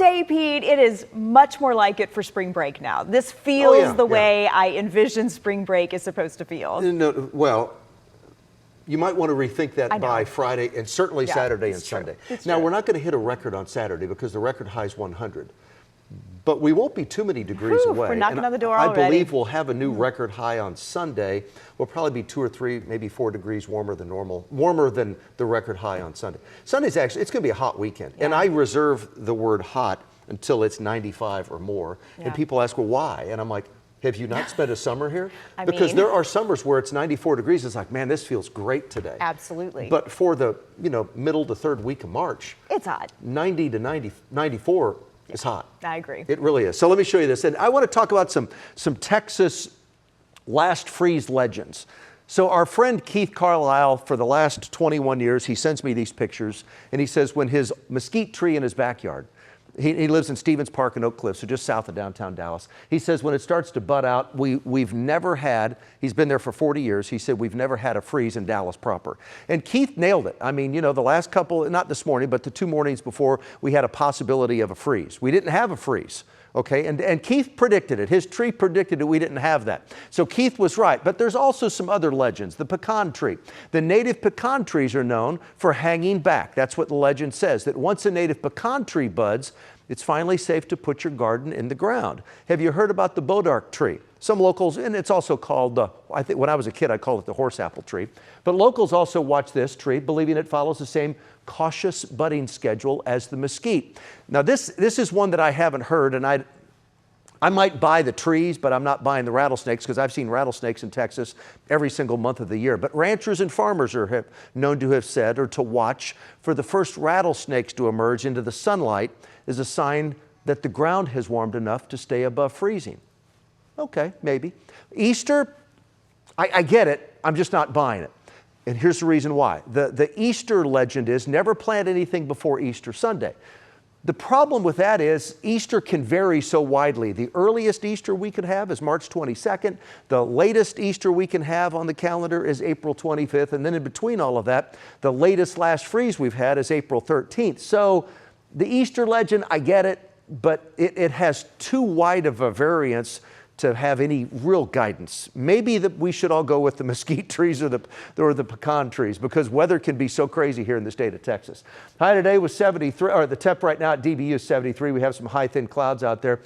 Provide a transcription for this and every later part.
say, Pete, it is much more like it for spring break now. This feels the way I envision spring break is supposed to feel. No, well, you might want to rethink that by Friday and certainly Saturday and Sunday. Now, we're not going to hit a record on Saturday because the record high is 100. But we won't be too many degrees away. We're knocking on the door already. I believe we'll have a new record high on Sunday. We'll probably be 2 or 3, maybe 4 degrees warmer than normal, warmer than the record high on Sunday. Sunday's actually, it's going to be a hot weekend. And I reserve the word hot until it's 95 or more. And people ask, well, why? And I'm like, have you not spent a summer here? Because there are summers where it's 94 degrees. It's like, man, this feels great today. Absolutely. But for the, middle to third week of March, it's hot. 90 to 94 is hot. I agree. It really is. So let me show you this. And I want to talk about some Texas last freeze legends. So our friend Keith Carlisle, for the last 21 years, he sends me these pictures, and he says when his mesquite tree in his backyard, he lives in Stevens Park in Oak Cliff, so just south of downtown Dallas. He says when it starts to bud out, we've never had, he's been there for 40 years, he said we've never had a freeze in Dallas proper. And Keith nailed it. I mean, the last couple, not this morning, but the 2 mornings before, we had a possibility of a freeze. We didn't have a freeze. Okay, and Keith predicted it. His tree predicted it. We didn't have that. So Keith was right. But there's also some other legends. The pecan tree. The native pecan trees are known for hanging back. That's what the legend says, that once a native pecan tree buds, it's finally safe to put your garden in the ground. Have you heard about the bodark tree? Some locals, and it's also called, I think when I was a kid, I called it the horse apple tree. But locals also watch this tree, believing it follows the same cautious budding schedule as the mesquite. Now this is one that I haven't heard, and I might buy the trees, but I'm not buying the rattlesnakes because I've seen rattlesnakes in Texas every single month of the year. But ranchers and farmers are known to have said, or to watch for the first rattlesnakes to emerge into the sunlight is a sign that the ground has warmed enough to stay above freezing. Okay, maybe. Easter, I get it, I'm just not buying it. And here's the reason why. The Easter legend is never plant anything before Easter Sunday. The problem with that is Easter can vary so widely. The earliest Easter we could have is March 22nd. The latest Easter we can have on the calendar is April 25th. And then in between all of that, the latest last freeze we've had is April 13th. So the Easter legend, I get it, but it has too wide of a variance to have any real guidance. Maybe that we should all go with the mesquite trees or the pecan trees because weather can be so crazy here in the state of Texas. High today was 73, or the temp right now at DBU is 73. We have some high thin clouds out there.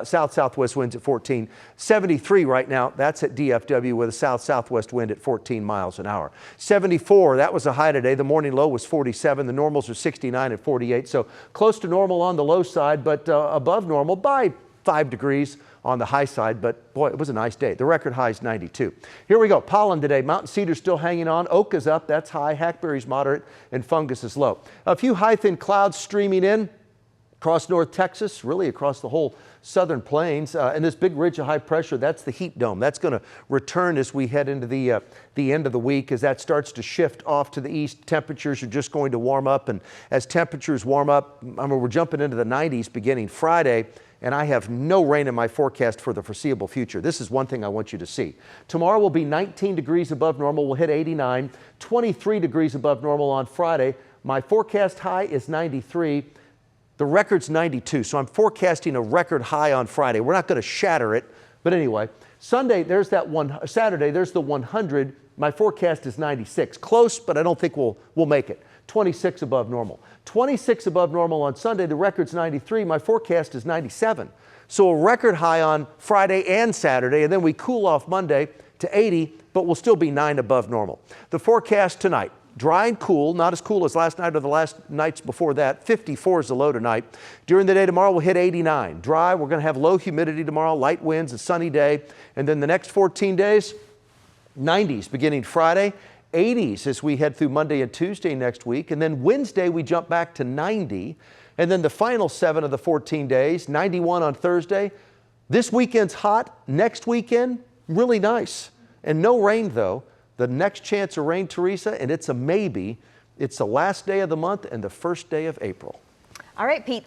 South-southwest winds at 14. 73 right now, that's at DFW with a south-southwest wind at 14 miles an hour. 74, that was a high today. The morning low was 47. The normals are 69 and 48. So close to normal on the low side, but above normal by 5 degrees on the high side, but boy, it was a nice day. The record high is 92. Here we go. Pollen today. Mountain cedar's still hanging on. Oak is up. That's high. Hackberry's moderate, and fungus is low. A few high thin clouds streaming in across North Texas, really across the whole southern plains. And this big ridge of high pressure, that's the heat dome. That's going to return as we head into the end of the week. As that starts to shift off to the east, temperatures are just going to warm up. And as temperatures warm up, I mean, we're jumping into the 90s beginning Friday. And I have no rain in my forecast for the foreseeable future. This is one thing I want you to see. Tomorrow will be 19 degrees above normal. We'll hit 89, 23 degrees above normal on Friday. My forecast high is 93. The record's 92, so I'm forecasting a record high on Friday. We're not going to shatter it, but anyway. Sunday, there's that one. Saturday, there's the 100. My forecast is 96. Close, but I don't think we'll make it. 26 above normal. 26 above normal on Sunday. The record's 93. My forecast is 97. So a record high on Friday and Saturday, and then we cool off Monday to 80, but we'll still be 9 above normal. The forecast tonight, dry and cool, not as cool as last night or the last nights before that. 54 is the low tonight. During the day tomorrow, we'll hit 89. Dry, we're going to have low humidity tomorrow, light winds, a sunny day. And then the next 14 days, 90s beginning Friday. 80s as we head through Monday and Tuesday next week. And then Wednesday, we jump back to 90. And then the final 7 of the 14 days, 91 on Thursday. This weekend's hot. Next weekend, really nice. And no rain, though. The next chance of rain, Teresa, and it's a maybe. It's the last day of the month and the first day of April. All right, Pete.